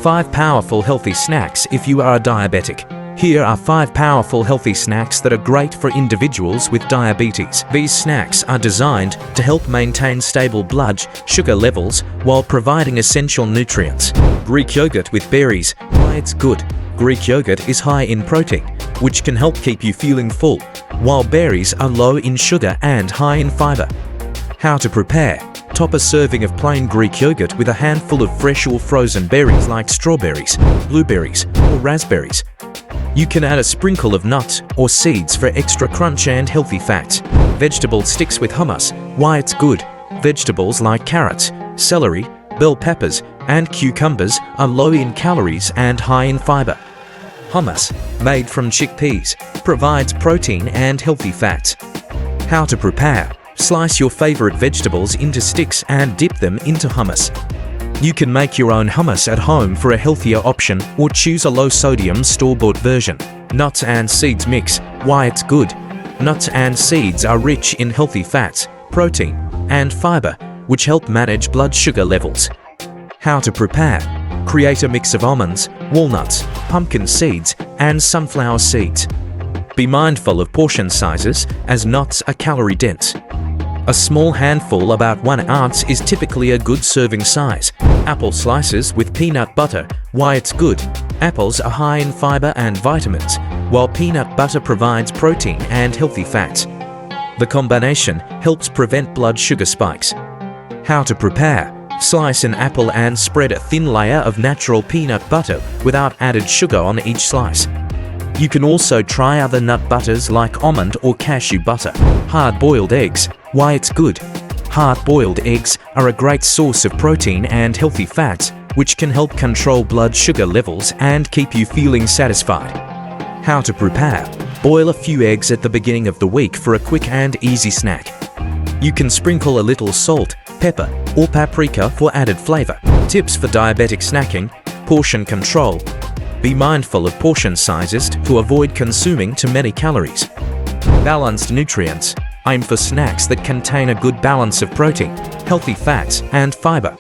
5 powerful healthy snacks if you are a diabetic. Here are 5 powerful healthy snacks that are great for individuals with diabetes. These snacks are designed to help maintain stable blood sugar levels while providing essential nutrients. Greek yogurt with berries. Why it's good. Greek yogurt is high in protein, which can help keep you feeling full, while berries are low in sugar and high in fiber. How to prepare. Top a serving of plain Greek yogurt with a handful of fresh or frozen berries like strawberries, blueberries, or raspberries. You can add a sprinkle of nuts or seeds for extra crunch and healthy fats. Vegetable sticks with hummus. Why it's good. Vegetables like carrots, celery, bell peppers, and cucumbers are low in calories and high in fiber. Hummus, made from chickpeas, provides protein and healthy fats. How to prepare. Slice your favorite vegetables into sticks and dip them into hummus. You can make your own hummus at home for a healthier option or choose a low-sodium store-bought version. Nuts and seeds mix. Why it's good. Nuts and seeds are rich in healthy fats, protein, and fiber, which help manage blood sugar levels. How to prepare. Create a mix of almonds, walnuts, pumpkin seeds, and sunflower seeds. Be mindful of portion sizes, as nuts are calorie-dense. A small handful, about 1 ounce, is typically a good serving size. Apple slices with peanut butter. Why it's good. Apples are high in fiber and vitamins, while peanut butter provides protein and healthy fats. The combination helps prevent blood sugar spikes. How to prepare. Slice an apple and spread a thin layer of natural peanut butter without added sugar on each slice. You can also try other nut butters like almond or cashew butter. Hard-boiled eggs. Why it's good. Hard-boiled eggs are a great source of protein and healthy fats, which can help control blood sugar levels and keep you feeling satisfied. How to prepare. Boil a few eggs at the beginning of the week for a quick and easy snack. You can sprinkle a little salt, pepper, or paprika for added flavor. Tips for diabetic snacking. Portion control. Be mindful of portion sizes to avoid consuming too many calories. Balanced nutrients. Aim for snacks that contain a good balance of protein, healthy fats, and fiber.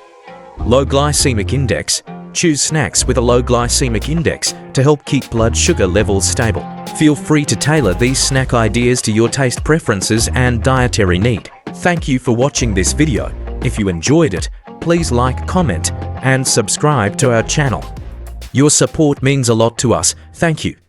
Low glycemic index. Choose snacks with a low glycemic index to help keep blood sugar levels stable. Feel free to tailor these snack ideas to your taste preferences and dietary need. Thank you for watching this video. If you enjoyed it, please like, comment, and subscribe to our channel. Your support means a lot to us. Thank you.